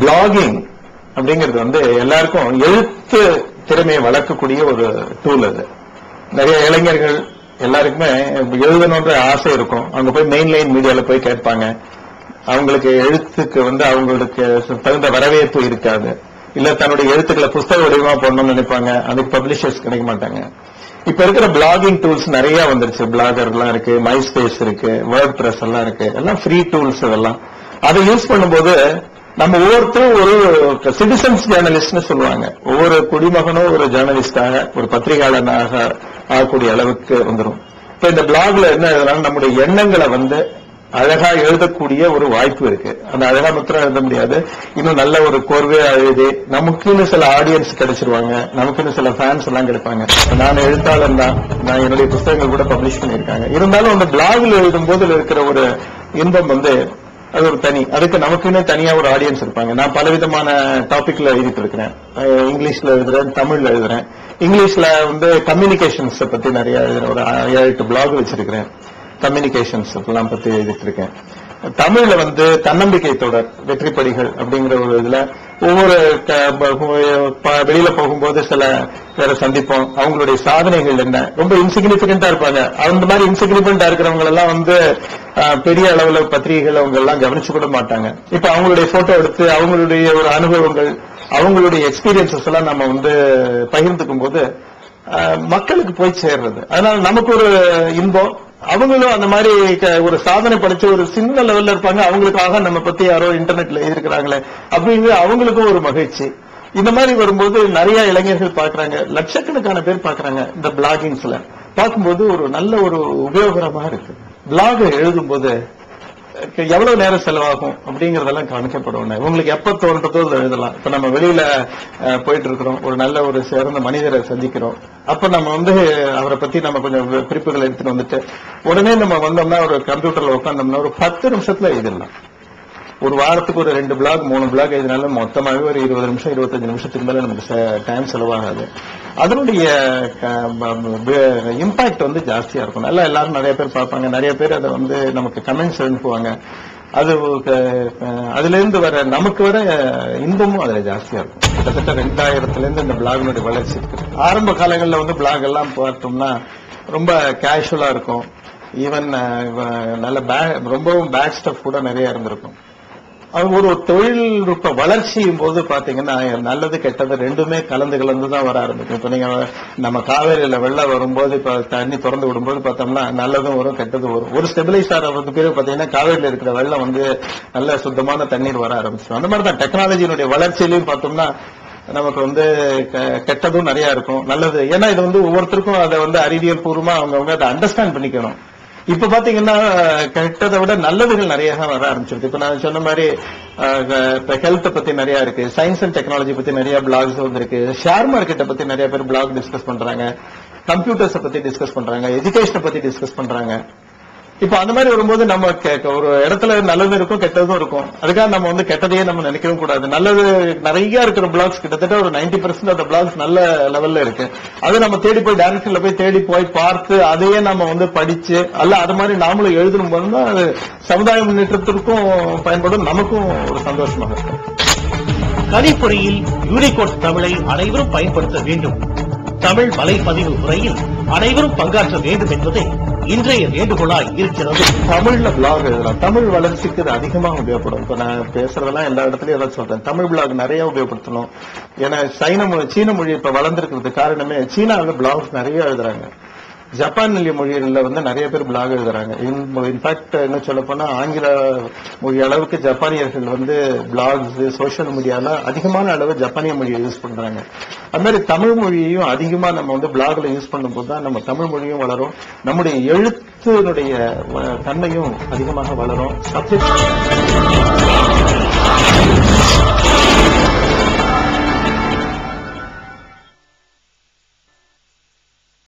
Blogging அப்படிங்கிறது வந்து எல்லாருக்கும் எழுத்து திறமையை வளர்க்கக்கூடிய ஒரு டூல். அது நிறைய இளைஞர்கள் எல்லாருக்குமே எழுதணுன்ற ஆசை இருக்கும். அவங்க போய் மெயின் லைன் மீடியால போய் கேட்பாங்க. அவங்களுக்கு எழுத்துக்கு வந்து அவங்களுக்கு தகுந்த வரவேற்பு இருக்காது. இல்ல தன்னுடைய எழுத்துக்களை புஸ்தக வடிவமா போடணும்னு நினைப்பாங்க. அதுக்கு பப்ளிஷர்ஸ் கிடைக்க மாட்டாங்க. இப்ப இருக்கிற பிளாகிங் டூல்ஸ் நிறைய வந்துருச்சு. பிளாகர் எல்லாம் இருக்கு, மைஸ்பேஸ் இருக்கு, வேர்ட் பிரஸ் எல்லாம் இருக்கு. எல்லாம் ஃப்ரீ டூல்ஸ். இதெல்லாம் அதை யூஸ் பண்ணும்போது நம்ம ஒவ்வொருத்தரும் ஒரு சிட்டிசன்ஸ் ஜேர்னலிஸ்ட்னு சொல்லுவாங்க. ஒவ்வொரு குடிமகனும் ஒரு ஜேர்னலிஸ்டாக, ஒரு பத்திரிகையாளனாக ஆகக்கூடிய அளவுக்கு வந்துடும். இப்ப இந்த பிளாக்ல என்ன எழுதலாம், நம்முடைய எண்ணங்களை வந்து அழகா எழுதக்கூடிய ஒரு வாய்ப்பு இருக்கு. அந்த அழகா மாத்திரம் எழுத முடியாது, இன்னும் நல்ல ஒரு கோர்வையா எழுதி நமக்குன்னு சில ஆடியன்ஸ் கிடைச்சிருவாங்க, நமக்குன்னு சில ஃபேன்ஸ் எல்லாம் கிடைப்பாங்க. நான் எழுத்தாளர் தான், நான் என்னுடைய புத்தகங்கள் கூட பப்ளிஷ் பண்ணியிருக்காங்க. இருந்தாலும் அந்த பிளாக்ல எழுதும் போது இருக்கிற ஒரு இன்பம் வந்து அது ஒரு தனி. அதுக்கு நமக்குன்னு தனியா ஒரு ஆடியன்ஸ் இருப்பாங்க. நான் பலவிதமான டாபிக்ல எழுதிட்டு இருக்கிறேன். இங்கிலீஷ்ல எழுதுறேன், தமிழ்ல எழுதுறேன். இங்கிலீஷ்ல வந்து கம்யூனிகேஷன்ஸ் பத்தி நிறைய எழுதுறேன். ஒரு 7-8 பிளாக் வச்சிருக்கிறேன். கம்யூனிகேஷன்ஸ் எல்லாம் பத்தி எழுதிட்டு இருக்கேன். தமிழ்ல வந்து தன்னம்பிக்கை தொடர், வெற்றிப்படிகள் அப்படிங்கிற ஒரு இதுல ஒவ்வொரு வெளியில போகும்போது சில பேரை சந்திப்போம். அவங்களுடைய சாதனைகள் என்ன, ரொம்ப இன்சிக்னிபிகண்டா இருப்பாங்க. அந்த மாதிரி இன்சிக்னிபிகண்டா இருக்கிறவங்க எல்லாம் வந்து பெரிய அளவுல பத்திரிகைகள் அவங்க எல்லாம் கவனிச்சு கூட மாட்டாங்க. இப்ப அவங்களுடைய போட்டோ எடுத்து அவங்களுடைய ஒரு அனுபவங்கள், அவங்களுடைய எக்ஸ்பீரியன்சஸ் எல்லாம் நம்ம வந்து பகிர்ந்துக்கும் போது மக்களுக்கு போய் சேர்றது. அதனால நமக்கு ஒரு இன்பம். அவங்களும் அந்த மாதிரி ஒரு சாதனை படிச்ச ஒரு சின்ன லெவல்ல இருப்பாங்க. அவங்களுக்காக நம்ம பத்தி யாரோ இன்டர்நெட்ல எழுதிருக்கிறாங்களே அப்படிங்கிற அவங்களுக்கும் ஒரு மகிழ்ச்சி. இந்த மாதிரி வரும்போது நிறைய இளைஞர்கள் பாக்குறாங்க, லட்சக்கணக்கான பேர் பாக்குறாங்க. இந்த பிளாகிங்ஸ்ல பார்க்கும்போது ஒரு நல்ல ஒரு உபயோகரமா இருக்கு. பிளாக் எழுதும் போது எவ்வளவு நேரம் செலவாகும் அப்படிங்கறதெல்லாம் காமிக்கப்படும். உங்களுக்கு எப்ப தோன்றதோ எழுதலாம். இப்ப நம்ம வெளியில போயிட்டு இருக்கிறோம், ஒரு நல்ல ஒரு சிறந்த மனிதரை சந்திக்கிறோம். அப்ப நம்ம வந்து அவரை பத்தி நம்ம கொஞ்சம் குறிப்புகள் எடுத்துட்டு வந்துட்டு உடனே நம்ம வந்தோம்னா ஒரு கம்ப்யூட்டர்ல உட்காந்தோம்னா ஒரு 10 நிமிஷத்துல எழுதிடலாம். ஒரு வாரத்துக்கு ஒரு 2 பிளாக் 3 பிளாக் எழுதினாலும் மொத்தமாகவே ஒரு 20 நிமிஷம் 25 நிமிஷத்துக்கு மேல நமக்கு டைம் செலவாகாது. அதனுடைய இம்பாக்ட் வந்து ஜாஸ்தியா இருக்கும். நல்லா எல்லாரும் நிறைய பேர் பார்ப்பாங்க. நிறைய பேர் அதை வந்து நமக்கு கமெண்ட்ஸ் அனுப்புவாங்க. அது அதுல இருந்து வர நமக்கு வர இன்பமும் அதுல ஜாஸ்தியா இருக்கும். கிட்டத்தட்ட 2000ல இருந்து இந்த பிளாகினுடைய வளர்ச்சி இருக்கு. ஆரம்ப காலங்களில் வந்து பிளாக் எல்லாம் பார்த்தோம்னா ரொம்ப கேஷுவலா இருக்கும். ஈவன் நல்ல ரொம்பவும் பேட் ஸ்டஃப் கூட நிறைய இருந்திருக்கும். அது ஒரு தொழில்நுட்ப வளர்ச்சியும் போது பாத்தீங்கன்னா நல்லது கெட்டது ரெண்டுமே கலந்து தான் வர ஆரம்பிக்கும். இப்ப நீங்க நம்ம காவேரியில வெள்ளம் வரும்போது இப்ப தண்ணி திறந்து விடும்போது பார்த்தோம்னா நல்லதும் வரும், கெட்டதும் வரும். ஒரு ஸ்டெபிலைஸ் ஆகிறது பேரு பாத்தீங்கன்னா காவேரியில இருக்கிற வெள்ளம் வந்து நல்ல சுத்தமான தண்ணீர் வர ஆரம்பிச்சிடும். அந்த மாதிரிதான் டெக்னாலஜியினுடைய வளர்ச்சியிலையும் பார்த்தோம்னா நமக்கு வந்து கெட்டதும் நிறைய இருக்கும், நல்லது. ஏன்னா இது வந்து ஒவ்வொருத்தருக்கும் அதை வந்து அறிவியல் பூர்வமா அவங்க அதை அண்டர்ஸ்டாண்ட் பண்ணிக்கணும். இப்ப பாத்தீங்கன்னா கெட்டதை விட நல்லதுகள் நிறைய வர ஆரம்பிச்சிருக்கு. இப்ப நான் சொன்ன மாதிரி ஹெல்த் பத்தி நிறைய இருக்கு, சயின்ஸ் அண்ட் டெக்னாலஜி பத்தி நிறைய பிளாக்ஸ் வந்திருக்கு, ஷேர் மார்க்கெட்டை பத்தி நிறைய பேர் பிளாக் டிஸ்கஸ் பண்றாங்க, கம்ப்யூட்டர்ஸை பத்தி டிஸ்கஸ் பண்றாங்க, எஜுகேஷனை பத்தி டிஸ்கஸ் பண்றாங்க. இப்ப அந்த மாதிரி வரும்போது நம்ம ஒரு இடத்துல நல்லது இருக்கும், கெட்டதும் இருக்கும். அதுக்காக நம்ம வந்து கெட்டதையே நம்ம நினைக்கவும் கூடாது. நல்லது நிறைய இருக்கிற பிளாக்ஸ் கிட்டத்தட்ட ஒரு 90% அந்த பிளாக்ஸ் நல்ல லெவல்ல இருக்கு. அது நம்ம தேடி போய் டைரக்ஷன்ல போய் தேடி போய் பார்த்து அதையே நம்ம வந்து படிச்சு அல்ல அது மாதிரி நாமளும் எழுதணும் போதுதான் அது சமுதாய முன்னேற்றத்திற்கும் பயன்படும், நமக்கும் ஒரு சந்தோஷமாக இருக்கும். கணிப்பொறியில் யூனிகோட் தமிழை அனைவரும் பயன்படுத்த வேண்டும். தமிழ் வலைப்பதிவு முறையில் அனைவரும் பங்காற்ற வேண்டும் என்பதை இன்றைய வேண்டுகோளாய் இருக்கிறது. தமிழ்ல பிளாக் எழுதலாம். தமிழ் வளர்ச்சிக்கு இது அதிகமாக உபயோகப்படும். இப்ப நான் பேசுறதெல்லாம் எல்லா இடத்துலயும் ஏதாவது சொல்றேன். தமிழ் பிளாக் நிறைய உபயோகப்படுத்தணும். ஏன்னா சீன மொழி இப்ப வளர்ந்துருக்கிறது காரணமே சீனாவில் பிளாக்ஸ் நிறைய எழுதுறாங்க. ஜப்பான் மொழியில வந்து நிறைய பேர் பிளாக் எழுதுறாங்க. இன்ஃபேக்ட் என்ன சொல்ல போனா ஆங்கில மொழி அளவுக்கு ஜப்பானியர்கள் வந்து பிளாக்ஸ் சோசியல் மீடியால அதிகமான அளவு ஜப்பானிய மொழியை யூஸ் பண்றாங்க. அது மாதிரி தமிழ் மொழியையும் அதிகமா நம்ம வந்து பிளாக்ல யூஸ் பண்ணும்போது தான் நம்ம தமிழ் மொழியும் வளரும், நம்முடைய எழுத்தினுடைய தன்மையும் அதிகமாக வளரும்.